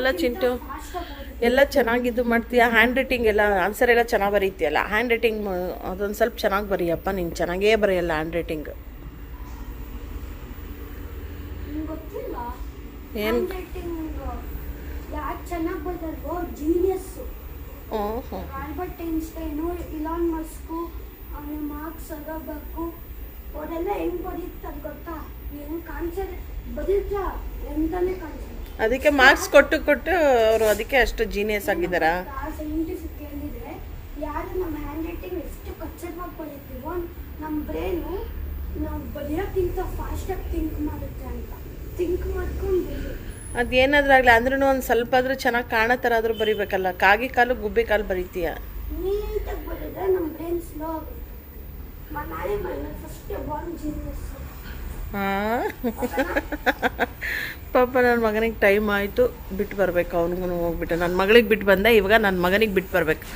ಅಲ್ಲ ಚಿಂಟು, ಎಲ್ಲ ಚೆನ್ನಾಗಿದ್ದು ಮಾಡ್ತೀಯ. ಹ್ಯಾಂಡ್ ರೈಟಿಂಗ್ ಎಲ್ಲ ಆನ್ಸರ್ ಎಲ್ಲ ಚೆನ್ನಾಗಿ ಬರೀತೀಯಲ್ಲ. ಹ್ಯಾಂಡ್ ರೈಟಿಂಗ್ ಅದೊಂದು ಸ್ವಲ್ಪ ಚೆನ್ನಾಗಿ ಬರೀಯಪ್ಪ. ನೀನು ಚೆನ್ನಾಗೇ ಬರೆಯಲ್ಲ ಹ್ಯಾಂಡ್ ರೈಟಿಂಗ್. ಏನು ಓಹೋ, Albert Einstein, Elon Musk, mark ಜಕರ್ಬರ್ಗ್ ಅವರೆಲ್ಲ ಹೆಂಗ್ ಬರೀತಾರೆ ಗೊತ್ತಾ? ಏನು ಕಾನ್ಸೆಪ್ಟ್ ಬರೀತಾ ಎಂತಾನೆ ಕಾನ್ಸೆಪ್ಟ್. ಅದಕ್ಕೆ ಮಾರ್ಕ್ಸ್ ಕೊಟ್ಟು ಅವರು ಅದಕ್ಕೆ ಅಷ್ಟು ಜೀನಿಯಸ್ ಆಗಿದ್ದಾರಾ? ಸೈಂಟಿಫಿಕ್ ಕೇಳಿದ್ರೆ ಯಾರು ನಮ್ಮ ಹ್ಯಾಂಡ್ ರೈಟಿಂಗ್ ಎಷ್ಟು ಕಚ್ಚಡವಾಗಿ ಬರೀತೀವೋ ನಮ್ಮ ಬ್ರೈನು ನಾವು ಬರೆಯೋಕ್ಕಿಂತ ಫಾಸ್ಟಾಗಿ ಥಿಂಕ್ ಮಾಡುತ್ತೆ ಅಂತ ಥಿಂಕ್ ಮಾಡ್ಕೊಂಡು ಅದೇನಾದ್ರೂ ಆಗಲಿ ಅಂದ್ರೂ ಒಂದು ಸ್ವಲ್ಪ ಆದರೂ ಚೆನ್ನಾಗಿ ಕಾಣೋ ಥರ ಆದರೂ ಬರೀಬೇಕಲ್ಲ. ಕಾಗಿ ಕಾಲು ಗುಬ್ಬಿ ಕಾಲು ಬರೀತೀಯ. ನೀಟಾಗಿ ಬರೆದ್ರೆ ನಮ್ಮ ಬ್ರೈನ್ ಸ್ಲೋ ಆಗುತ್ತೆ. ನಾಳೆ ಫಸ್ಟ್ ಬಾರ್ನ್ ಜೀನಿಯಸ್. ಹಾಂ, ಪಾಪ ನನ್ನ ಮಗನಿಗೆ ಟೈಮ್ ಆಯಿತು, ಬಿಟ್ಟು ಬರಬೇಕು. ಅವ್ನಿಗೂ ಹೋಗ್ಬಿಟ್ಟು ನನ್ನ ಮಗಳಿಗೆ ಬಿಟ್ಟು ಬಂದೆ. ಇವಾಗ ನನ್ನ ಮಗನಿಗೆ ಬಿಟ್ಟು ಬರಬೇಕು.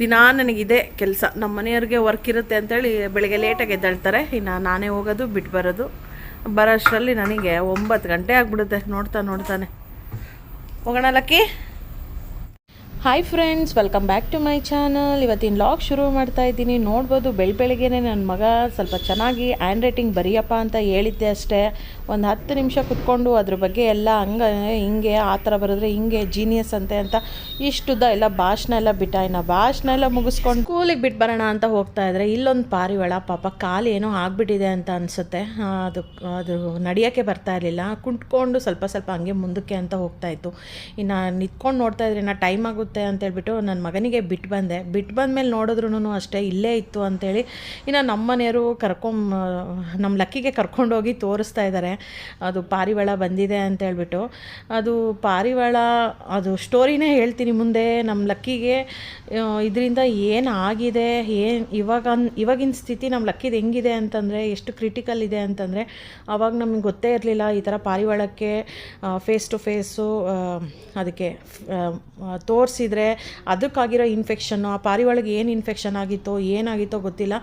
ದಿನಾ ನನಗಿದೆ ಕೆಲಸ. ನಮ್ಮ ಮನೆಯವ್ರಿಗೆ ವರ್ಕ್ ಇರುತ್ತೆ ಅಂತೇಳಿ ಬೆಳಗ್ಗೆ ಲೇಟಾಗಿ ಎದ್ದೇಳ್ತಾರೆ. ಇನ್ನು ನಾನೇ ಹೋಗೋದು ಬಿಟ್ಟು ಬರೋದು. ಬರೋಷ್ಟರಲ್ಲಿ ನನಗೆ 9 ಗಂಟೆ ಆಗಿಬಿಡುತ್ತೆ. ನೋಡ್ತಾನೆ ಹೋಗೋಣ lucky. Hi friends, welcome back to my channel. ಇವತ್ತಿನ ಲಾಗ್ ಶುರು ಮಾಡ್ತಾ ಇದ್ದೀನಿ. ನೋಡ್ಬೋದು ಬೆಳಗ್ಗೆ ನನ್ನ ಮಗ ಸ್ವಲ್ಪ ಚೆನ್ನಾಗಿ ಹ್ಯಾಂಡ್ ರೈಟಿಂಗ್ ಬರೆಯಪ್ಪ ಅಂತ ಹೇಳಿದ್ದೆ ಅಷ್ಟೇ. ಒಂದು 10 ನಿಮಿಷ ಕುತ್ಕೊಂಡು ಅದ್ರ ಬಗ್ಗೆ ಎಲ್ಲ ಹಿಂಗೆ ಆ ಥರ ಬರೆದ್ರೆ ಹಿಂಗೆ ಜೀನಿಯಸ್ ಅಂತ ಇಷ್ಟುದ್ದ ಎಲ್ಲ ಭಾಷಣ ಎಲ್ಲ ಬಿಟ್ಟ. ಇನ್ನು ಭಾಷಣ ಎಲ್ಲ ಮುಗಿಸ್ಕೊಂಡು ಸ್ಕೂಲಿಗೆ ಬಿಟ್ಟು ಬರೋಣ ಅಂತ ಹೋಗ್ತಾ ಇದ್ರೆ ಇಲ್ಲೊಂದು ಪಾರಿವಾಳ ಪಾಪ ಕಾಲು ಏನೋ ಆಗಿಬಿಟ್ಟಿದೆ ಅಂತ ಅನಿಸುತ್ತೆ. ಅದು ನಡೆಯೋಕ್ಕೆ ಬರ್ತಾ ಇರಲಿಲ್ಲ. ಕುಂಟ್ಕೊಂಡು ಸ್ವಲ್ಪ ಹಂಗೆ ಮುಂದಕ್ಕೆ ಅಂತ ಹೋಗ್ತಾಯಿತ್ತು. ಇನ್ನು ನಿಂತ್ಕೊಂಡು ನೋಡ್ತಾ ಇದ್ರೆ ಇನ್ನು ಟೈಮ್ ಆಗುತ್ತೆ ಅಂತೇಳ್ಬಿಟ್ಟು ನನ್ನ ಮಗನಿಗೆ ಬಿಟ್ಟು ಬಂದಮೇಲೆ ನೋಡಿದ್ರೂ ಅಷ್ಟೇ ಇಲ್ಲೇ ಇತ್ತು ಅಂತೇಳಿ ಇನ್ನು ನಮ್ಮ ಮನೆಯವರು ನಮ್ಮ ಲಕ್ಕಿಗೆ ಕರ್ಕೊಂಡೋಗಿ ತೋರಿಸ್ತಾ ಇದ್ದಾರೆ. ಅದು ಪಾರಿವಾಳ ಬಂದಿದೆ ಅಂತೇಳ್ಬಿಟ್ಟು. ಅದು ಪಾರಿವಾಳ ಅದು ಸ್ಟೋರಿನೇ ಹೇಳ್ತೀನಿ ಮುಂದೆ. ನಮ್ಮ ಲಕ್ಕಿಗೆ ಇದರಿಂದ ಏನು ಆಗಿದೆ, ಇವಾಗಿನ ಸ್ಥಿತಿ ನಮ್ಮ ಲಕ್ಕಿದು ಹೆಂಗಿದೆ ಅಂತಂದರೆ, ಎಷ್ಟು ಕ್ರಿಟಿಕಲ್ ಇದೆ ಅಂತಂದರೆ, ಆವಾಗ ನಮಗೆ ಗೊತ್ತೇ ಇರಲಿಲ್ಲ ಈ ಥರ ಪಾರಿವಾಳಕ್ಕೆ ಫೇಸ್ ಟು ಫೇಸು ಅದಕ್ಕೆ ತೋರಿಸಿದ್ರೆ ಅದಕ್ಕಾಗಿರೋ ಇನ್ಫೆಕ್ಷನ್ನು, ಆ ಪಾರಿವಾಳಗೆ ಏನು ಇನ್ಫೆಕ್ಷನ್ ಆಗಿತ್ತೋ ಏನಾಗಿತ್ತೋ ಗೊತ್ತಿಲ್ಲ.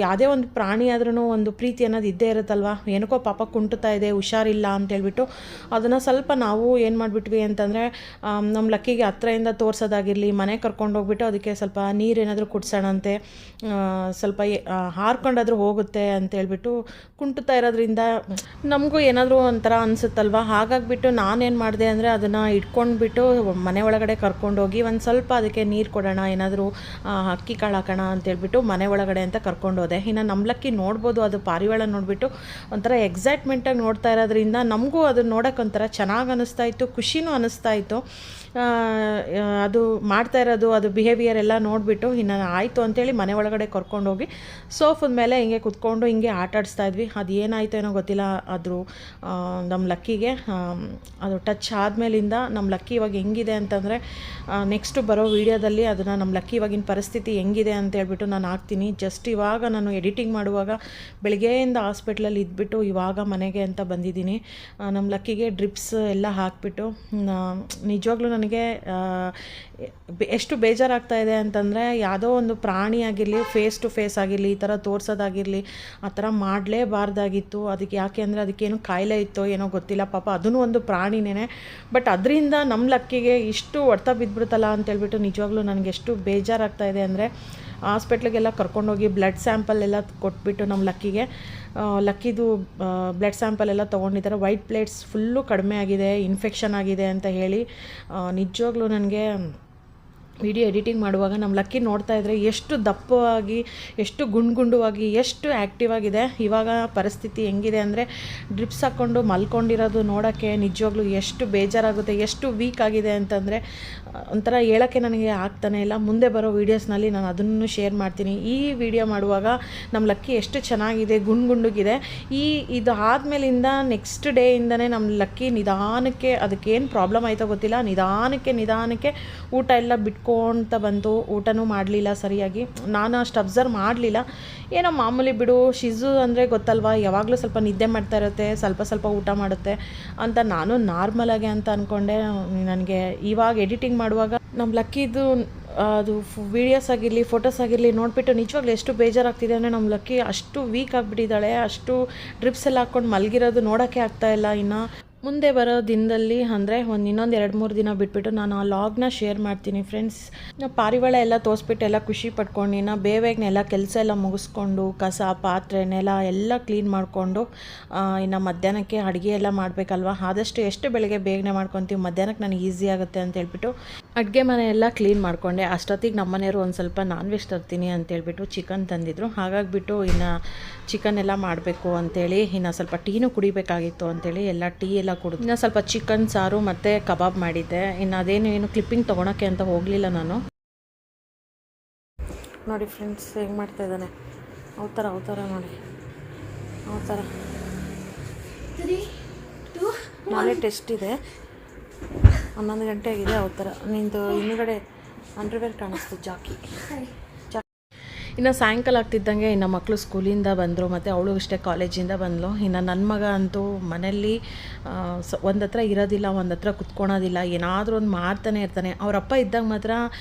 ಯಾವುದೇ ಒಂದು ಪ್ರಾಣಿ ಆದ್ರೂ ಒಂದು ಪ್ರೀತಿ ಅನ್ನೋದು ಇದ್ದೇ ಇರುತ್ತಲ್ವ. ಏನಕ್ಕೋ ಪಾಪ ಕುಂಟುತ್ತಾ ಇದೆ, ಹುಷಾರಿಲ್ಲ ಅಂತೇಳ್ಬಿಟ್ಟು ಅದನ್ನು ಸ್ವಲ್ಪ ನಾವು ಏನು ಮಾಡಿಬಿಟ್ವಿ ಅಂತಂದರೆ, ನಮ್ಮ ಲಕ್ಕಿಗೆ ಹತ್ರದಿಂದ ತೋರಿಸೋದಾಗಿರಲಿ, ಮನೆ ಕರ್ಕೊಂಡೋಗ್ಬಿಟ್ಟು ಅದಕ್ಕೆ ಸ್ವಲ್ಪ ನೀರೇನಾದರೂ ಕುಡ್ಸೋಣಂತೆ, ಸ್ವಲ್ಪ ಹಾರ್ಕೊಂಡಾದರೂ ಹೋಗುತ್ತೆ ಅಂತೇಳ್ಬಿಟ್ಟು ಕುಂಟುತ್ತಾ ಇರೋದ್ರಿಂದ ನಮಗೂ ಏನಾದರೂ ಒಂಥರ ಅನಿಸುತ್ತಲ್ವ. ಹಾಗಾಗಿಬಿಟ್ಟು ನಾನೇನು ಮಾಡಿದೆ ಅಂದರೆ ಅದನ್ನು ಇಟ್ಕೊಂಡ್ಬಿಟ್ಟು ಮನೆ ಒಳಗಡೆ ಕರ್ಕೊಂಡೋಗಿ ಒಂದು ಸ್ವಲ್ಪ ಅದಕ್ಕೆ ನೀರು ಕೊಡೋಣ, ಏನಾದರೂ ಅಕ್ಕಿ ಕಾಳು ಹಾಕೋಣ ಅಂತೇಳ್ಬಿಟ್ಟು ಮನೆ ಒಳಗಡೆ ಅಂತ ಕರ್ಕೊಂಡೋದೆ. ಇನ್ನು ನಮ್ಮ ಲಕ್ಕಿ ನೋಡ್ಬೋದು, ಅದು ಪಾರಿವಾಳ ನೋಡಿಬಿಟ್ಟು ಒಂಥರ ಎಕ್ಸೈಟ್ಮೆಂಟಾಗಿ ನೋಡ್ತಾ ಇರೋದ್ರಿಂದ ನಮಗೂ ಅದು ನೋಡೋಕೆ ಒಂಥರ ಚೆನ್ನಾಗಿ ಅನ್ನಿಸ್ತಾ ಇತ್ತು, ಖುಷಿನೂ ಅನ್ನಿಸ್ತಾ ಇತ್ತು. ಅದು ಮಾಡ್ತಾ ಇರೋದು ಅದು ಬಿಹೇವಿಯರ್ ಎಲ್ಲ ನೋಡಿಬಿಟ್ಟು ಇನ್ನು ಆಯಿತು ಅಂತೇಳಿ ಮನೆ ಒಳಗಡೆ ಕರ್ಕೊಂಡೋಗಿ ಸೋಫದ ಮೇಲೆ ಹಿಂಗೆ ಕುತ್ಕೊಂಡು ಹಿಂಗೆ ಆಟ ಆಡಿಸ್ತಾ ಇದ್ವಿ. ಅದು ಏನಾಯಿತು ಏನೋ ಗೊತ್ತಿಲ್ಲ, ಅದು ನಮ್ಮ ಲಕ್ಕಿಗೆ ಅದು ಟಚ್ ಆದಮೇಲಿಂದ ನಮ್ಮ ಲಕ್ಕಿ ಇವಾಗ ಹೆಂಗಿದೆ ಅಂತಂದರೆ, ನೆಕ್ಸ್ಟು ಬರೋ ವೀಡಿಯೋದಲ್ಲಿ ಅದನ್ನು ನಮ್ಮ ಲಕ್ಕಿ ಇವಾಗಿನ ಪರಿಸ್ಥಿತಿ ಹೆಂಗಿದೆ ಅಂತ ಹೇಳ್ಬಿಟ್ಟು ನಾನು ಹಾಕ್ತೀನಿ. ಜಸ್ಟ್ ಇವಾಗ ನಾನು ಎಡಿಟಿಂಗ್ ಮಾಡುವಾಗ ಬೆಳಗ್ಗೆಯಿಂದ ಹಾಸ್ಪಿಟ್ಲಲ್ಲಿ ಇದ್ಬಿಟ್ಟು ಇವಾಗ ಮನೆಗೆ ಅಂತ ಬಂದಿದ್ದೀನಿ. ನಮ್ಮ ಲಕ್ಕಿಗೆ ಡ್ರಿಪ್ಸ್ ಎಲ್ಲ ಹಾಕಿಬಿಟ್ಟು ನಿಜವಾಗ್ಲೂ ನನಗೆ ಎಷ್ಟು ಬೇಜಾರಾಗ್ತಾ ಇದೆ ಅಂತಂದರೆ, ಯಾವುದೋ ಒಂದು ಪ್ರಾಣಿ ಆಗಿರಲಿ, ಫೇಸ್ ಟು ಫೇಸ್ ಆಗಿರಲಿ, ಈ ಥರ ತೋರಿಸೋದಾಗಿರಲಿ ಆ ಥರ ಮಾಡಲೇಬಾರ್ದಾಗಿತ್ತು. ಅದಕ್ಕೆ ಯಾಕೆ ಅಂದರೆ ಅದಕ್ಕೇನು ಕಾಯಿಲೆ ಇತ್ತೋ ಏನೋ ಗೊತ್ತಿಲ್ಲ. ಪಾಪ ಅದೂ ಒಂದು ಪ್ರಾಣಿನೇ. ಬಟ್ ಅದರಿಂದ ನಮ್ಮ ಲಕ್ಕಿಗೆ ಇಷ್ಟು ಹೊಡ್ತ ಬಿದ್ದುಬಿಡ್ತಲ್ಲ ಅಂತೇಳ್ಬಿಟ್ಟು ನಿಜವಾಗ್ಲೂ ನನಗೆ ಎಷ್ಟು ಬೇಜಾರಾಗ್ತಾ ಇದೆ ಅಂದರೆ, ಹಾಸ್ಪಿಟ್ಲಿಗೆಲ್ಲ ಕರ್ಕೊಂಡೋಗಿ ಬ್ಲಡ್ ಸ್ಯಾಂಪಲ್ ಎಲ್ಲ ಕೊಟ್ಬಿಟ್ಟು ನಮ್ಮ ಲಕ್ಕಿದು ಬ್ಲಡ್ ಸ್ಯಾಂಪಲ್ ಎಲ್ಲ ತೊಗೊಂಡಿದ್ದಾರೆ. ವೈಟ್ ಪ್ಲೇಟ್ಸ್ ಫುಲ್ಲು ಕಡಿಮೆ ಆಗಿದೆ, ಇನ್ಫೆಕ್ಷನ್ ಆಗಿದೆ ಅಂತ ಹೇಳಿ ನಿಜವಾಗ್ಲೂ ನನಗೆ ವಿಡಿಯೋ ಎಡಿಟಿಂಗ್ ಮಾಡುವಾಗ ನಮ್ಮ ಲಕ್ಕಿ ನೋಡ್ತಾ ಇದ್ದರೆ ಎಷ್ಟು ದಪ್ಪವಾಗಿ, ಎಷ್ಟು ಗುಂಡುವಾಗಿ, ಎಷ್ಟು ಆ್ಯಕ್ಟಿವ್ ಆಗಿದೆ. ಇವಾಗ ಪರಿಸ್ಥಿತಿ ಹೆಂಗಿದೆ ಅಂದರೆ, ಡ್ರಿಪ್ಸ್ ಹಾಕ್ಕೊಂಡು ಮಲ್ಕೊಂಡಿರೋದು ನೋಡೋಕ್ಕೆ ನಿಜವಾಗ್ಲೂ ಎಷ್ಟು ಬೇಜಾರಾಗುತ್ತೆ, ಎಷ್ಟು ವೀಕ್ ಆಗಿದೆ ಅಂತಂದರೆ ಒಂಥರ ಹೇಳೋಕ್ಕೆ ನನಗೆ ಆಗ್ತಾನೆ ಇಲ್ಲ. ಮುಂದೆ ಬರೋ ವೀಡಿಯೋಸ್ನಲ್ಲಿ ನಾನು ಅದನ್ನು ಶೇರ್ ಮಾಡ್ತೀನಿ. ಈ ವಿಡಿಯೋ ಮಾಡುವಾಗ ನಮ್ಮ ಲಕ್ಕಿ ಎಷ್ಟು ಚೆನ್ನಾಗಿದೆ, ಗುಂಡುಗಿದೆ. ಇದು ಆದಮೇಲಿಂದ ನೆಕ್ಸ್ಟ್ ಡೇಯಿಂದನೇ ನಮ್ಮ ಲಕ್ಕಿ ನಿಧಾನಕ್ಕೆ, ಅದಕ್ಕೇನು ಪ್ರಾಬ್ಲಮ್ ಆಯಿತೋ ಗೊತ್ತಿಲ್ಲ, ನಿಧಾನಕ್ಕೆ ಊಟ ಎಲ್ಲ ಬಿಟ್ಕೊಳ್ತಾ ಬಂತು. ಊಟನೂ ಮಾಡಲಿಲ್ಲ ಸರಿಯಾಗಿ. ನಾನು ಅಷ್ಟು ಅಬ್ಸರ್ವ್ ಮಾಡಲಿಲ್ಲ. ಏನೋ ಮಾಮೂಲಿ ಬಿಡು, ಶಿಜು ಅಂದರೆ ಗೊತ್ತಲ್ವ, ಯಾವಾಗಲೂ ಸ್ವಲ್ಪ ನಿದ್ದೆ ಮಾಡ್ತಾ ಇರುತ್ತೆ, ಸ್ವಲ್ಪ ಊಟ ಮಾಡುತ್ತೆ ಅಂತ ನಾನು ನಾರ್ಮಲಾಗೆ ಅಂತ ಅಂದ್ಕೊಂಡೆ. ನನಗೆ ಇವಾಗ ಎಡಿಟಿಂಗ್ ಮಾಡುವಾಗ ನಮ್ಮ ಲಕ್ಕಿದು ಅದು ವೀಡಿಯೋಸ್ ಆಗಿರಲಿ, ಫೋಟೋಸ್ ಆಗಿರಲಿ ನೋಡಿಬಿಟ್ಟು ನಿಜವಾಗ್ಲೂ ಎಷ್ಟು ಬೇಜಾರಾಗ್ತಿದೆ ಅಂದರೆ, ನಮ್ಮ ಲಕ್ಕಿ ಅಷ್ಟು ವೀಕ್ ಆಗಿಬಿಟ್ಟಿದ್ದಾಳೆ. ಅಷ್ಟು ಡ್ರಿಪ್ಸ್ ಎಲ್ಲ ಹಾಕ್ಕೊಂಡು ಮಲಗಿರೋದು ನೋಡೋಕ್ಕೆ ಆಗ್ತಾಯಿಲ್ಲ. ಇನ್ನು ಮುಂದೆ ಬರೋ ದಿನದಲ್ಲಿ ಅಂದರೆ ಇನ್ನೊಂದು 2-3 ದಿನ ಬಿಟ್ಬಿಟ್ಟು ನಾನು ಆ ಲಾಗ್ನ ಶೇರ್ ಮಾಡ್ತೀನಿ ಫ್ರೆಂಡ್ಸ್. ಪಾರಿವಾಳ ಎಲ್ಲ ತೋರಿಸ್ಬಿಟ್ಟು ಎಲ್ಲ ಖುಷಿ ಪಡ್ಕೊಂಡು ಬೇಗನೆ ಕೆಲಸ ಎಲ್ಲ ಮುಗಿಸ್ಕೊಂಡು ಕಸ ಪಾತ್ರೆ ನೆಲ ಎಲ್ಲ ಕ್ಲೀನ್ ಮಾಡಿಕೊಂಡು ಇನ್ನು ಮಧ್ಯಾಹ್ನಕ್ಕೆ ಅಡುಗೆ ಎಲ್ಲ ಮಾಡಬೇಕಲ್ವ. ಆದಷ್ಟು ಎಷ್ಟು ಬೆಳಗ್ಗೆ ಬೇಗನೆ ಮಾಡ್ಕೊತೀವಿ ಮಧ್ಯಾಹ್ನಕ್ಕೆ ನನಗೆ ಈಸಿ ಆಗುತ್ತೆ ಅಂತ ಹೇಳ್ಬಿಟ್ಟು ಅಡುಗೆ ಮನೆ ಎಲ್ಲ ಕ್ಲೀನ್ ಮಾಡಿಕೊಂಡೆ. ಅಷ್ಟೊತ್ತಿಗೆ ನಮ್ಮ ಮನೆಯವರು ಒಂದು ಸ್ವಲ್ಪ ನಾನ್ ವೆಜ್ ತರ್ತೀನಿ ಅಂತೇಳ್ಬಿಟ್ಟು ಚಿಕನ್ ತಂದಿದ್ರು. ಹಾಗಾಗಿಬಿಟ್ಟು ಇನ್ನು ಚಿಕನ್ ಎಲ್ಲ ಮಾಡಬೇಕು ಅಂತೇಳಿ ಇನ್ನು ಸ್ವಲ್ಪ ಟೀನೂ ಕುಡಿಬೇಕಾಗಿತ್ತು ಅಂತೇಳಿ ಎಲ್ಲ ಟೀ ಎಲ್ಲ ಕುಡಿದು ಇನ್ನು ಸ್ವಲ್ಪ ಚಿಕನ್ ಸಾರು ಮತ್ತು ಕಬಾಬ್ ಮಾಡಿದ್ದೆ. ಇನ್ನು ಅದೇನು ಕ್ಲಿಪ್ಪಿಂಗ್ ತೊಗೊಳಕ್ಕೆ ಅಂತ ಹೋಗಲಿಲ್ಲ ನಾನು. ನೋಡಿ ಫ್ರೆಂಡ್ಸ್ ಹೆಂಗೆ ಮಾಡ್ತಾ ಇದ್ದಾನೆ ಅವತಾರ ನೋಡಿ ಅವತಾರ. ನಾಳೆ ಟೆಸ್ಟ್ ಇದೆ, 11 ಗಂಟೆ ಆಗಿದೆ. ಅವತಾರ ನಿಂದು ಹಿಂದುಗಡೆ ಅಂಡರ್ವೇರ್ ಕಾಣಿಸ್ತು ಜಾಕಿ. ಇನ್ನು ಸಾಯಂಕಾಲ ಆಗ್ತಿದ್ದಂಗೆ ಇನ್ನು ಮಕ್ಕಳು ಸ್ಕೂಲಿಂದ ಬಂದರು ಮತ್ತು ಅವಳು ಅಷ್ಟೇ ಕಾಲೇಜಿಂದ ಬಂದಳು. ಇನ್ನು ನನ್ನ ಮಗ ಅಂತೂ ಮನೆಯಲ್ಲಿ ಒಂದು ಹತ್ರ ಇರೋದಿಲ್ಲ, ಒಂದು ಹತ್ರ ಕುತ್ಕೊಳೋದಿಲ್ಲ, ಏನಾದರೂ ಒಂದು ಮಾಡ್ತಾನೆ ಇರ್ತಾನೆ. ಅವರಪ್ಪ ಇದ್ದಾಗ ಮಾತ್ರ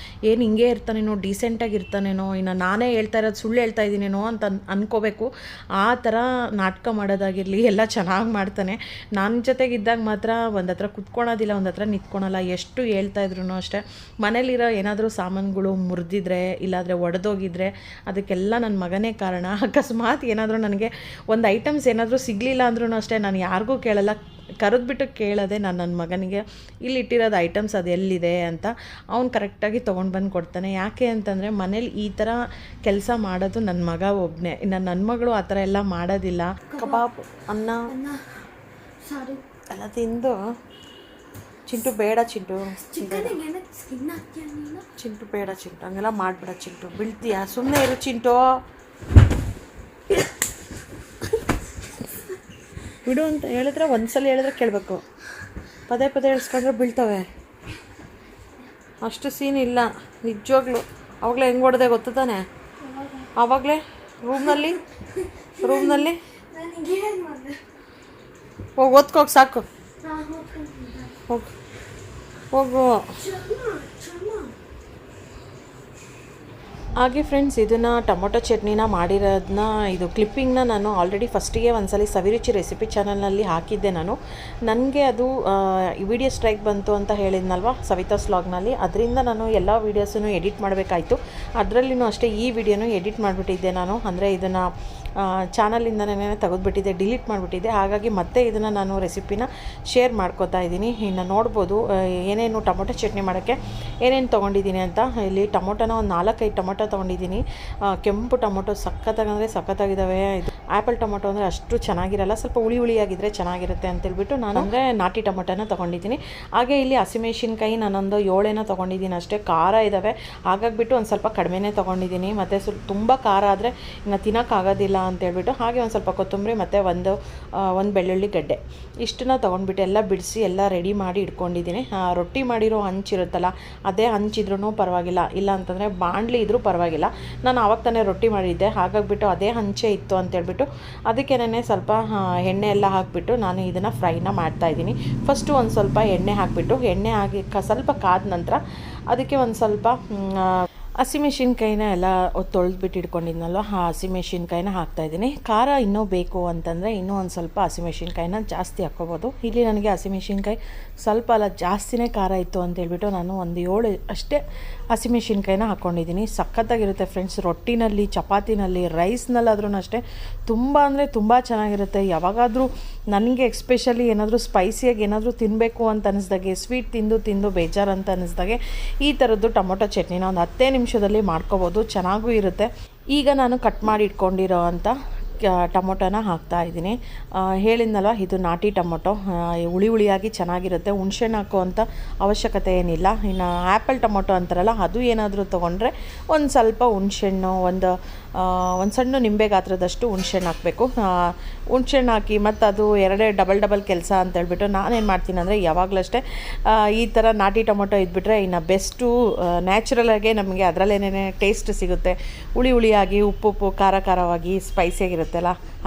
ಏನು ಹಿಂಗೆ ಇರ್ತಾನೇನೋ, ಡೀಸೆಂಟಾಗಿ ಇರ್ತಾನೇನೋ, ಇನ್ನು ನಾನೇ ಹೇಳ್ತಾ ಇರೋದು ಸುಳ್ಳು ಹೇಳ್ತಾ ಇದ್ದೀನೇನೋ ಅಂತ ಅನ್ಕೋಬೇಕು. ಆ ಥರ ನಾಟಕ ಮಾಡೋದಾಗಿರಲಿ ಎಲ್ಲ ಚೆನ್ನಾಗಿ ಮಾಡ್ತಾನೆ. ನನ್ನ ಜೊತೆಗಿದ್ದಾಗ ಮಾತ್ರ ಒಂದು ಹತ್ರ ಕುತ್ಕೊಳೋದಿಲ್ಲ, ಒಂದು ಹತ್ರ ನಿಂತ್ಕೊಳಲ್ಲ. ಎಷ್ಟು ಹೇಳ್ತಾ ಇದ್ರು ಅಷ್ಟೇ. ಮನೇಲಿರೋ ಏನಾದರೂ ಸಾಮಾನುಗಳು ಮುರಿದಿದ್ರೆ ಇಲ್ಲಾಂದರೆ ಒಡೆದೋಗಿದ್ರೆ ಅದಕ್ಕೆಲ್ಲ ನನ್ನ ಮಗನೇ ಕಾರಣ. ಅಕಸ್ಮಾತ್ ಏನಾದರೂ ನನಗೆ ಒಂದು ಐಟಮ್ಸ್ ಏನಾದರೂ ಸಿಗಲಿಲ್ಲ ಅಂದ್ರೂ ಅಷ್ಟೇ ನಾನು ಯಾರಿಗೂ ಕೇಳಲ್ಲ, ಕರೆದ್ಬಿಟ್ಟು ಕೇಳೋದೆ ನಾನು ನನ್ನ ಮಗನಿಗೆ ಇಲ್ಲಿ ಇಟ್ಟಿರೋದು ಐಟಮ್ಸ್ ಅದು ಎಲ್ಲಿದೆ ಅಂತ. ಅವ್ನು ಕರೆಕ್ಟಾಗಿ ತೊಗೊಂಡು ಬಂದು ಕೊಡ್ತಾನೆ. ಯಾಕೆ ಅಂತಂದರೆ ಮನೇಲಿ ಈ ಥರ ಕೆಲಸ ಮಾಡೋದು ನನ್ನ ಮಗ ಒಬ್ಬನೇ. ಇನ್ನು ನನ್ನ ಮಗಳು ಆ ಥರ ಎಲ್ಲ ಮಾಡೋದಿಲ್ಲ. ಕಬಾಬ್ ಅನ್ನ ಸಾರಿ ಎಲ್ಲ ತಿಂದು ಚಿಂಟು ಬೇಡ ಚಿಂಟು ಚಿಂಟು ಬೇಡ ಚಿಂಟು ಹಂಗೆಲ್ಲ ಮಾಡಬೇಡ ಚಿಂಟು, ಬೀಳ್ತೀಯಾ, ಸುಮ್ಮನೆ ಇರು ಚಿಂಟು, ಬಿಡು ಅಂತ ಹೇಳಿದ್ರೆ ಒಂದ್ಸಲ ಹೇಳಿದ್ರೆ ಕೇಳಬೇಕು, ಪದೇ ಹೇಳಿಸ್ಕೊಂಡ್ರೆ ಬೀಳ್ತವೆ. ಅಷ್ಟು ಸೀನ್ ಇಲ್ಲ ನಿಜವಾಗ್ಲೂ. ಅವಾಗಲೇ ಹೆಂಗೆ ಹೊಡೆದೆ ಗೊತ್ತಾನೆ, ಆವಾಗಲೇ ರೂಮ್ನಲ್ಲಿ ಹೋಗಿ ಓದ್ಕೋಗಿ ಸಾಕು, ಹೋಗು. ಹಾಗೆ ಫ್ರೆಂಡ್ಸ್ ಇದನ್ನು ಟೊಮೊಟೊ ಚಟ್ನಿನ ಮಾಡಿರೋದನ್ನ ಇದು ಕ್ಲಿಪ್ಪಿಂಗ್ನ ನಾನು ಆಲ್ರೆಡಿ ಫಸ್ಟಿಗೆ ಒಂದ್ಸಲ ಸವಿರುಚಿ ರೆಸಿಪಿ ಚಾನಲ್ನಲ್ಲಿ ಹಾಕಿದ್ದೆ ನಾನು. ನನಗೆ ಅದು ವಿಡಿಯೋ ಸ್ಟ್ರೈಕ್ ಬಂತು ಅಂತ ಹೇಳಿದ್ನಲ್ವ ಸವಿತಾಸ್ ವ್ಲಾಗ್ನಲ್ಲಿ, ಅದರಿಂದ ನಾನು ಎಲ್ಲ ವೀಡಿಯೋಸನ್ನು ಎಡಿಟ್ ಮಾಡಬೇಕಾಯಿತು. ಅದರಲ್ಲಿನೂ ಅಷ್ಟೇ ಈ ವಿಡಿಯೋನು ಎಡಿಟ್ ಮಾಡಿಬಿಟ್ಟಿದ್ದೆ ನಾನು. ಅಂದರೆ ಇದನ್ನು ಚಾನಲಿಂದನೇ ತೆಗೆದುಬಿಟ್ಟಿದ್ದೆ, ಡಿಲೀಟ್ ಮಾಡಿಬಿಟ್ಟಿದ್ದೆ. ಹಾಗಾಗಿ ಮತ್ತೆ ಇದನ್ನು ನಾನು ರೆಸಿಪಿನ ಶೇರ್ ಮಾಡ್ಕೋತಾ ಇದ್ದೀನಿ. ಇನ್ನು ನೋಡ್ಬೋದು ಏನೇನು ಟೊಮೊಟೊ ಚಟ್ನಿ ಮಾಡೋಕ್ಕೆ ಏನೇನು ತೊಗೊಂಡಿದ್ದೀನಿ ಅಂತ. ಇಲ್ಲಿ ಟೊಮೊಟೊನ ಒಂದು 4-5 ಟೊಮೊಟೊ ತೊಗೊಂಡಿದ್ದೀನಿ. ಕೆಂಪು ಟೊಮೊಟೊ ಸಖತ್ತಾಗಂದರೆ ಸಖತ್ತಾಗಿದ್ದಾವೆ. ಇದು ಆ್ಯಪಲ್ ಟೊಮೊಟೊ ಅಂದರೆ ಅಷ್ಟು ಚೆನ್ನಾಗಿರಲ್ಲ, ಸ್ವಲ್ಪ ಹುಳಿಯಾಗಿದ್ದರೆ ಚೆನ್ನಾಗಿರುತ್ತೆ ಅಂತೇಳ್ಬಿಟ್ಟು ನಾನು ಅಂದರೆ ನಾಟಿ ಟೊಮೊಟೊನ ತೊಗೊಂಡಿದ್ದೀನಿ. ಹಾಗೆ ಇಲ್ಲಿ ಹಸಿಮೆಣ್ಸಿನ್ಕಾಯಿ ನಾನೊಂದು 7 ತೊಗೊಂಡಿದ್ದೀನಿ ಅಷ್ಟೇ. ಖಾರ ಇದ್ದಾವೆ, ಹಾಗಾಗಿಬಿಟ್ಟು ಒಂದು ಸ್ವಲ್ಪ ಕಡಿಮೆನೇ ತೊಗೊಂಡಿದ್ದೀನಿ. ಮತ್ತು ಸ್ವಲ್ಪ ತುಂಬ ಖಾರ ಆದರೆ ಇನ್ನು ತಿನ್ನೋಕ್ಕಾಗೋದಿಲ್ಲ ಅಂತೇಳ್ಬಿಟ್ಟು ಹಾಗೆ ಒಂದು ಸ್ವಲ್ಪ ಕೊತ್ತಂಬರಿ ಮತ್ತು ಒಂದು ಬೆಳ್ಳುಳ್ಳಿ ಗಡ್ಡೆ ಇಷ್ಟನ್ನ ತೊಗೊಂಡ್ಬಿಟ್ಟು ಎಲ್ಲ ಬಿಡಿಸಿ ಎಲ್ಲ ರೆಡಿ ಮಾಡಿ ಇಟ್ಕೊಂಡಿದ್ದೀನಿ. ರೊಟ್ಟಿ ಮಾಡಿರೋ ಹಂಚಿರುತ್ತಲ್ಲ ಅದೇ ಹಂಚಿದ್ರೂ ಪರವಾಗಿಲ್ಲ, ಇಲ್ಲ ಅಂತಂದರೆ ಬಾಣಲಿ ಇದ್ರೂ ಪರವಾಗಿಲ್ಲ. ನಾನು ಆವಾಗ ತಾನೇ ರೊಟ್ಟಿ ಮಾಡಿದ್ದೆ, ಹಾಗಾಗಿಬಿಟ್ಟು ಅದೇ ಹಂಚೆ ಇತ್ತು ಅಂತೇಳ್ಬಿಟ್ಟು ಅದಕ್ಕೇನೆ ಸ್ವಲ್ಪ ಎಣ್ಣೆ ಎಲ್ಲ ಹಾಕಿಬಿಟ್ಟು ನಾನು ಇದನ್ನು ಫ್ರೈನ ಮಾಡ್ತಾಯಿದ್ದೀನಿ. ಫಸ್ಟು ಒಂದು ಸ್ವಲ್ಪ ಎಣ್ಣೆ ಹಾಕಿಬಿಟ್ಟು ಎಣ್ಣೆ ಹಾಕಿ ಸ್ವಲ್ಪ ಕಾದ ನಂತರ ಅದಕ್ಕೆ ಒಂದು ಸ್ವಲ್ಪ ಹಸಿಮೆಣ್ಸಿನ್ಕಾಯಿನ ಎಲ್ಲ ತೊಳೆದ್ಬಿಟ್ಟು ಇಟ್ಕೊಂಡಿದ್ನಲ್ವ ಆ ಹಸಿಮೆಣ್ಸಿನ್ಕಾಯಿನ ಹಾಕ್ತಾಯಿದ್ದೀನಿ. ಖಾರ ಇನ್ನೂ ಬೇಕು ಅಂತಂದರೆ ಇನ್ನೂ ಒಂದು ಸ್ವಲ್ಪ ಹಸಿಮೆಣ್ಸಿನ್ಕಾಯಿನ ಜಾಸ್ತಿ ಹಾಕ್ಕೋಬೋದು. ಇಲ್ಲಿ ನನಗೆ ಹಸಿಮೆಣ್ಸಿನ್ಕಾಯಿ ಸ್ವಲ್ಪ ಅಲ್ಲ ಜಾಸ್ತಿನೇ ಖಾರ ಇತ್ತು ಅಂತೇಳ್ಬಿಟ್ಟು ನಾನು ಒಂದು 7 ಅಷ್ಟೇ ಹಸಿಮೆಣ್ಸಿನ್ಕಾಯಿನ ಹಾಕ್ಕೊಂಡಿದ್ದೀನಿ. ಸಖತ್ತಾಗಿರುತ್ತೆ ಫ್ರೆಂಡ್ಸ್. ರೊಟ್ಟಿನಲ್ಲಿ, ಚಪಾತಿನಲ್ಲಿ, ರೈಸ್ನಲ್ಲಾದ್ರೂ ಅಷ್ಟೇ ತುಂಬ ಅಂದರೆ ತುಂಬ ಚೆನ್ನಾಗಿರುತ್ತೆ. ಯಾವಾಗಾದರೂ ನನಗೆ ಎಕ್ಸ್ಪೆಷಲಿ ಏನಾದರೂ ಸ್ಪೈಸಿಯಾಗಿ ಏನಾದರೂ ತಿನ್ನಬೇಕು ಅಂತ ಅನ್ನಿಸ್ದಾಗೆ, ಸ್ವೀಟ್ ತಿಂದು ಬೇಜಾರು ಅಂತ ಅನ್ನಿಸ್ದಾಗೆ ಈ ಥರದ್ದು ಟೊಮೊಟೊ ಚಟ್ನಿನ ಒಂದು 10 ನಿಮಿಷದಲ್ಲಿ ಮಾಡ್ಕೋಬೋದು, ಚೆನ್ನಾಗೂ ಇರುತ್ತೆ. ಈಗ ನಾನು ಕಟ್ ಮಾಡಿ ಇಟ್ಕೊಂಡಿರೋ ಅಂಥ ಟೊಮೊಟೊನ ಹಾಕ್ತಾಯಿದ್ದೀನಿ. ಹೇಳಿದ್ನಲ್ವ ಇದು ನಾಟಿ ಟೊಮೊಟೊ, ಹುಳಿಯಾಗಿ ಚೆನ್ನಾಗಿರುತ್ತೆ. ಹುಣ್ಸೆಹಣ್ಣು ಹಾಕುವಂಥ ಅವಶ್ಯಕತೆ ಏನಿಲ್ಲ. ಇನ್ನು ಆ್ಯಪಲ್ ಟೊಮೊಟೊ ಅಂತಾರಲ್ಲ ಅದು ಏನಾದರೂ ತೊಗೊಂಡ್ರೆ ಒಂದು ಸ್ವಲ್ಪ ಹುಣ್ಸೆಹಣ್ಣು ಒಂದು ಸಣ್ಣ ನಿಂಬೆ ಗಾತ್ರದಷ್ಟು ಹುಣ್ಸೆಹಣ್ಣು ಹಾಕಬೇಕು. ಹುಣ್ಸೆಹಣ್ಣು ಹಾಕಿ ಮತ್ತು ಅದು ಡಬಲ್ ಕೆಲಸ ಅಂತೇಳ್ಬಿಟ್ಟು ನಾನೇನು ಮಾಡ್ತೀನಿ ಅಂದರೆ ಯಾವಾಗಲೂ ಅಷ್ಟೇ ಈ ಥರ ನಾಟಿ ಟೊಮೊಟೊ ಇದ್ಬಿಟ್ರೆ ಇನ್ನು ಬೆಸ್ಟು ನ್ಯಾಚುರಲಾಗೆ ನಮಗೆ ಅದರಲ್ಲೇನೇ ಟೇಸ್ಟ್ ಸಿಗುತ್ತೆ. ಹುಳಿಯಾಗಿ ಉಪ್ಪು ಖಾರವಾಗಿ ಸ್ಪೈಸಿಯಾಗಿರುತ್ತಲ್ಲ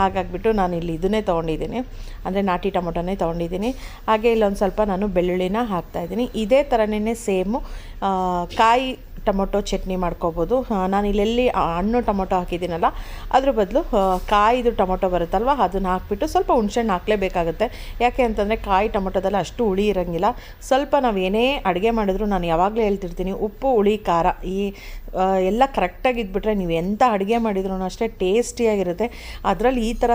ಹಾಗಾಗಿಬಿಟ್ಟು ನಾನು ಇಲ್ಲಿ ಇದನ್ನೇ ತೊಗೊಂಡಿದ್ದೀನಿ, ಅಂದರೆ ನಾಟಿ ಟೊಮೊಟೊನೇ ತೊಗೊಂಡಿದ್ದೀನಿ. ಹಾಗೆ ಇಲ್ಲೊಂದು ಸ್ವಲ್ಪ ನಾನು ಬೆಳ್ಳುಳ್ಳಿನ ಹಾಕ್ತಾಯಿದ್ದೀನಿ. ಇದೇ ಥರನೇ ಸೇಮು ಕಾಯಿ ಟೊಮೊಟೊ ಚಟ್ನಿ ಮಾಡ್ಕೋಬೋದು. ನಾನು ಇಲ್ಲೆಲ್ಲಿ ಹಣ್ಣು ಟೊಮೊಟೊ ಹಾಕಿದ್ದೀನಲ್ಲ ಅದ್ರ ಬದಲು ಕಾಯಿದು ಟೊಮೊಟೊ ಬರುತ್ತಲ್ವ ಅದನ್ನು ಹಾಕ್ಬಿಟ್ಟು ಸ್ವಲ್ಪ ಹುಣ್ಸೆಹಣ್ಣು ಹಾಕಲೇಬೇಕಾಗುತ್ತೆ. ಯಾಕೆ ಅಂತಂದರೆ ಕಾಯಿ ಟೊಮೊಟೊದಲ್ಲಿ ಅಷ್ಟು ಹುಳಿ ಇರೋಂಗಿಲ್ಲ. ಸ್ವಲ್ಪ ನಾವು ಏನೇ ಅಡುಗೆ ಮಾಡಿದ್ರು ನಾನು ಯಾವಾಗಲೂ ಹೇಳ್ತಿರ್ತೀನಿ, ಉಪ್ಪು ಹುಳಿ ಖಾರ ಈ ಎಲ್ಲ ಕರೆಕ್ಟಾಗಿ ಇದ್ಬಿಟ್ರೆ ನೀವು ಎಂಥ ಅಡುಗೆ ಮಾಡಿದ್ರೂ ಅಷ್ಟೇ ಟೇಸ್ಟಿಯಾಗಿರುತ್ತೆ. ಅದರಲ್ಲಿ ಈ ಥರ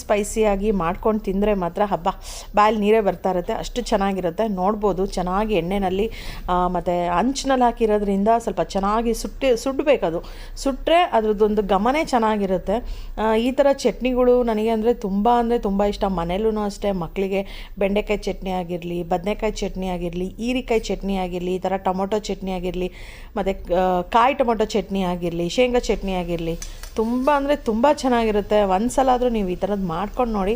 ಸ್ಪೈಸಿಯಾಗಿ ಮಾಡ್ಕೊಂಡು ತಿಂದರೆ ಮಾತ್ರ ಹಬ್ಬ ಬಾಯಲ್ಲಿ ನೀರೇ ಬರ್ತಾ ಇರುತ್ತೆ, ಅಷ್ಟು ಚೆನ್ನಾಗಿರುತ್ತೆ. ನೋಡ್ಬೋದು ಚೆನ್ನಾಗಿ ಎಣ್ಣೆಯಲ್ಲಿ ಮತ್ತು ಹಂಚಿನಲ್ಲಿ ಹಾಕಿರೋದ್ರಿಂದ ಸ್ವಲ್ಪ ಚೆನ್ನಾಗಿ ಸುಡಬೇಕದು. ಸುಟ್ಟರೆ ಅದ್ರದ್ದೊಂದು ಗಮನೇ ಚೆನ್ನಾಗಿರುತ್ತೆ. ಈ ಥರ ಚಟ್ನಿಗಳು ನನಗೆ ಅಂದರೆ ತುಂಬ ಇಷ್ಟ. ಮನೇಲೂ ಅಷ್ಟೇ ಮಕ್ಕಳಿಗೆ ಬೆಂಡೆಕಾಯಿ ಚಟ್ನಿ ಆಗಿರಲಿ, ಬದನೆಕಾಯಿ ಚಟ್ನಿ ಆಗಿರಲಿ, ಹೀರೆಕಾಯಿ ಚಟ್ನಿ ಆಗಿರಲಿ, ಈ ಥರ ಟೊಮೊಟೊ ಚಟ್ನಿ ಆಗಿರಲಿ, ಮತ್ತು ಕಾಯಿ ಟೊಮೊಟೊ ಚಟ್ನಿ ಆಗಿರಲಿ, ಶೇಂಗಾ ಚಟ್ನಿ ಆಗಿರಲಿ, ತುಂಬ ಚೆನ್ನಾಗಿರುತ್ತೆ. ಒಂದು ಸಲ ಆದರೂ ನೀವು ಈ ಥರದ್ದು ಮಾಡ್ಕೊಂಡು ನೋಡಿ.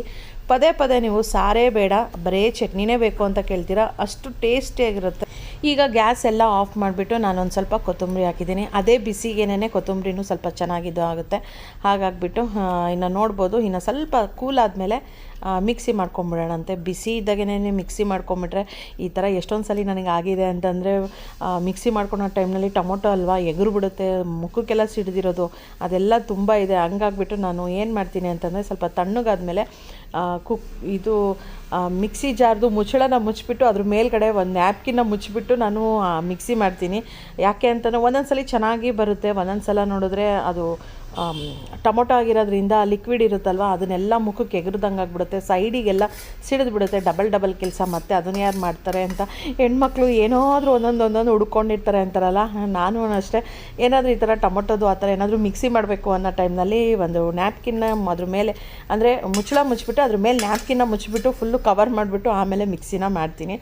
ಪದೇ ನೀವು ಸಾರೇ ಬೇಡ ಬರೀ ಚಟ್ನಿನೇ ಬೇಕು ಅಂತ ಕೇಳ್ತೀರಾ, ಅಷ್ಟು ಟೇಸ್ಟಿಯಾಗಿರುತ್ತೆ. ಈಗ ಗ್ಯಾಸ್ ಎಲ್ಲ ಆಫ್ ಮಾಡಿಬಿಟ್ಟು ನಾನೊಂದು ಸ್ವಲ್ಪ ಕೊತ್ತಂಬರಿ ಹಾಕಿದ್ದೀನಿ. ಅದೇ ಬಿಸಿಗೇನೆ ಕೊತ್ತಂಬರಿನೂ ಸ್ವಲ್ಪ ಚೆನ್ನಾಗಿದ್ದು ಆಗುತ್ತೆ. ಹಾಗಾಗಿಬಿಟ್ಟು ಇನ್ನು ನೋಡ್ಬೋದು, ಇನ್ನು ಸ್ವಲ್ಪ ಕೂಲ್ ಆದಮೇಲೆ ಮಿಕ್ಸಿ ಮಾಡ್ಕೊಂಬಿಡೋಣಂತೆ. ಬಿಸಿ ಇದ್ದಾಗೇ ಮಿಕ್ಸಿ ಮಾಡ್ಕೊಂಬಿಟ್ರೆ ಈ ಥರ ಎಷ್ಟೊಂದು ಸಲ ನನಗೆ ಆಗಿದೆ ಅಂತಂದರೆ ಮಿಕ್ಸಿ ಮಾಡ್ಕೊಳೋ ಟೈಮ್ನಲ್ಲಿ ಟೊಮೊಟೊ ಅಲ್ವಾ ಎಗರು ಬಿಡುತ್ತೆ, ಮುಖಕ್ಕೆಲ್ಲ ಸಿಡಿದಿರೋದು ಅದೆಲ್ಲ ತುಂಬ ಇದೆ. ಹಂಗಾಗ್ಬಿಟ್ಟು ನಾನು ಏನು ಮಾಡ್ತೀನಿ ಅಂತಂದರೆ ಸ್ವಲ್ಪ ತಣ್ಣಗಾದ್ಮೇಲೆ ಇದು ಮಿಕ್ಸಿ ಜಾರ್ದು ಮುಚ್ಚಳನ ಮುಚ್ಚಿಬಿಟ್ಟು ಅದ್ರ ಮೇಲ್ಗಡೆ ಒಂದು ನ್ಯಾಪ್ಕಿನ್ನ ಮುಚ್ಚಿಬಿಟ್ಟು ನಾನು ಮಿಕ್ಸಿ ಮಾಡ್ತೀನಿ. ಯಾಕೆ ಅಂತಂದರೆ ಒಂದೊಂದು ಸಲ ಚೆನ್ನಾಗಿ ಬರುತ್ತೆ, ಒಂದೊಂದು ಸಲ ನೋಡಿದ್ರೆ ಅದು ಟೊಮೊಟೊ ಆಗಿರೋದ್ರಿಂದ ಲಿಕ್ವಿಡ್ ಇರುತ್ತಲ್ವ ಅದನ್ನೆಲ್ಲ ಮುಖಕ್ಕೆ ಎಗರ್ದಂಗೆ ಆಗಿಬಿಡುತ್ತೆ, ಸೈಡಿಗೆಲ್ಲ ಸಿಡಿದ್ಬಿಡುತ್ತೆ. ಡಬಲ್ ಕೆಲಸ. ಮತ್ತು ಅದನ್ನು ಯಾರು ಮಾಡ್ತಾರೆ ಅಂತ ಹೆಣ್ಮಕ್ಳು ಏನಾದರೂ ಒಂದೊಂದು ಹುಡ್ಕೊಂಡಿರ್ತಾರೆ ಅಂತಾರಲ್ಲ, ನಾನು ಅಷ್ಟೇ ಏನಾದರೂ ಈ ಥರ ಟೊಮೊಟೊದು ಆ ಥರ ಏನಾದರೂ ಮಿಕ್ಸಿ ಮಾಡಬೇಕು ಅನ್ನೋ ಟೈಮ್ನಲ್ಲಿ ಒಂದು ನ್ಯಾಪ್ಕಿನ್ನ ಅದ್ರ ಮೇಲೆ ಅಂದರೆ ಮುಚ್ಚಳ ಮುಚ್ಚಿಬಿಟ್ಟು ಅದ್ರ ಮೇಲೆ ನ್ಯಾಪ್ಕಿನ್ನ ಮುಚ್ಚಿಬಿಟ್ಟು ಫುಲ್ಲು ಕವರ್ ಮಾಡಿಬಿಟ್ಟು ಆಮೇಲೆ ಮಿಕ್ಸಿನ ಮಾಡ್ತೀನಿ.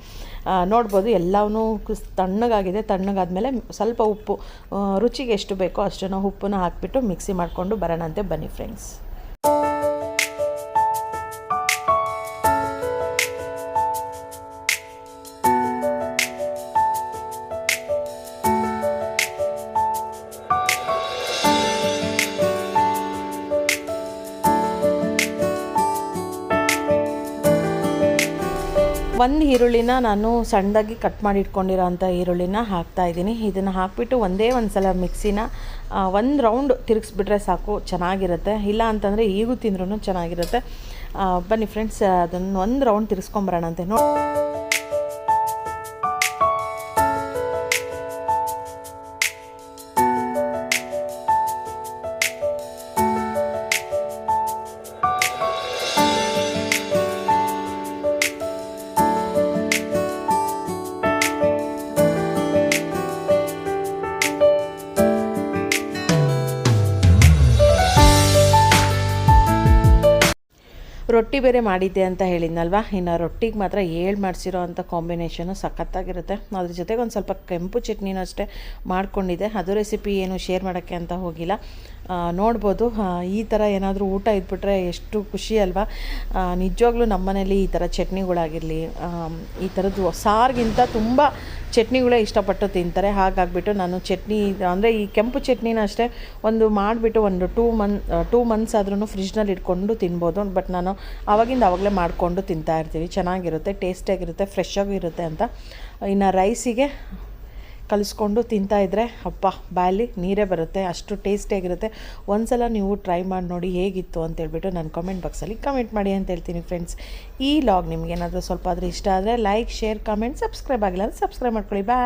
ನೋಡ್ಬೋದು ಎಲ್ಲವೂ ತಣ್ಣಗಾಗಿದೆ. ತಣ್ಣಗಾದ್ಮೇಲೆ ಸ್ವಲ್ಪ ಉಪ್ಪು ರುಚಿಗೆ ಎಷ್ಟು ಬೇಕೋ ಅಷ್ಟನ್ನು ಉಪ್ಪನ್ನ ಹಾಕಿಬಿಟ್ಟು ಮಿಕ್ಸಿ ಮಾಡಿಕೊಂಡು ಬರೋಣಂತೆ. ಬನ್ನಿ ಫ್ರೆಂಡ್ಸ್. ಒಂದು ಈರುಳ್ಳಿನ ನಾನು ಸಣ್ಣದಾಗಿ ಕಟ್ ಮಾಡಿ ಇಟ್ಕೊಂಡಿರೋ ಅಂಥ ಈರುಳ್ಳಿನ ಹಾಕ್ತಾಯಿದ್ದೀನಿ. ಇದನ್ನು ಹಾಕಿಬಿಟ್ಟು ಒಂದೇ ಒಂದು ಸಲ ಮಿಕ್ಸಿನ ಒಂದು ರೌಂಡ್ ತಿರುಗಿಸ್ಬಿಟ್ರೆ ಸಾಕು, ಚೆನ್ನಾಗಿರುತ್ತೆ. ಇಲ್ಲ ಅಂತಂದರೆ ಈಗೂ ತಿಂದ್ರೂ ಚೆನ್ನಾಗಿರುತ್ತೆ. ಬನ್ನಿ ಫ್ರೆಂಡ್ಸ್, ಅದನ್ನು ಒಂದು ರೌಂಡ್ ತಿರ್ಸ್ಕೊಂಬರೋಣಂತೆ. ರೊಟ್ಟಿ ಬೇರೆ ಮಾಡಿದ್ದೆ ಅಂತ ಹೇಳಿದ್ನಲ್ವ, ಇನ್ನು ರೊಟ್ಟಿಗೆ ಮಾತ್ರ ಮಾಡಿಸಿರೋ ಅಂಥ ಕಾಂಬಿನೇಷನು ಸಖತ್ತಾಗಿರುತ್ತೆ. ಅದ್ರ ಜೊತೆಗೆ ಒಂದು ಸ್ವಲ್ಪ ಕೆಂಪು ಚಟ್ನಿನೂ ಅಷ್ಟೇ ಮಾಡ್ಕೊಂಡಿದ್ದೆ. ಅದು ರೆಸಿಪಿ ಏನು ಶೇರ್ ಮಾಡೋಕ್ಕೆ ಅಂತ ಹೋಗಿಲ್ಲ. ನೋಡ್ಬೋದು ಈ ಥರ ಏನಾದರೂ ಊಟ ಇದ್ಬಿಟ್ರೆ ಎಷ್ಟು ಖುಷಿ ಅಲ್ವಾ. ನಿಜವಾಗ್ಲೂ ನಮ್ಮ ಮನೇಲಿ ಈ ಥರ ಚಟ್ನಿಗಳಾಗಿರಲಿ, ಈ ಥರದ್ದು ಸಾರಿಗಿಂತ ತುಂಬ ಚಟ್ನಿಗಳೇ ಇಷ್ಟಪಟ್ಟು ತಿಂತಾರೆ. ಹಾಗಾಗಿಬಿಟ್ಟು ನಾನು ಚಟ್ನಿ ಅಂದರೆ ಈ ಕೆಂಪು ಚಟ್ನಿನ ಅಷ್ಟೇ ಒಂದು ಮಾಡಿಬಿಟ್ಟು ಒಂದು 2 ಮಂತ್ಸ್ ಆದ್ರೂ ಫ್ರಿಜ್ನಲ್ಲಿ ಇಟ್ಕೊಂಡು ತಿನ್ಬೋದು. ಬಟ್ ನಾನು ಆವಾಗಲೇ ಮಾಡಿಕೊಂಡು ತಿಂತಾಯಿರ್ತೀವಿ. ಚೆನ್ನಾಗಿರುತ್ತೆ, ಟೇಸ್ಟಿಯಾಗಿರುತ್ತೆ, ಫ್ರೆಶ್ ಆಗೂ ಇರುತ್ತೆ ಅಂತ. ಇನ್ನು ರೈಸಿಗೆ ಕಲಿಸ್ಕೊಂಡು ತಿಂತಾಯಿದ್ರೆ ಅಪ್ಪ ಬಾಯಲ್ಲಿ ನೀರೇ ಬರುತ್ತೆ, ಅಷ್ಟು ಟೇಸ್ಟಿಯಾಗಿರುತ್ತೆ. ಒಂದು ಸಲ ನೀವು ಟ್ರೈ ಮಾಡಿ ನೋಡಿ ಹೇಗಿತ್ತು ಅಂತೇಳ್ಬಿಟ್ಟು ನಾನು ಕಮೆಂಟ್ ಬಾಕ್ಸಲ್ಲಿ ಕಮೆಂಟ್ ಮಾಡಿ ಅಂತ ಹೇಳ್ತೀನಿ ಫ್ರೆಂಡ್ಸ್. ಈ ಲಾಗ್ ನಿಮ್ಗೆ ಏನಾದರೂ ಸ್ವಲ್ಪ ಆದರೂ ಇಷ್ಟ ಆದರೆ ಲೈಕ್, ಶೇರ್, ಕಮೆಂಟ್, ಸಬ್ಸ್ಕ್ರೈಬ್ ಆಗಿಲ್ಲ ಅಂದರೆ ಸಬ್ಸ್ಕ್ರೈಬ್ ಮಾಡ್ಕೊಳ್ಳಿ. ಬಾಯ್.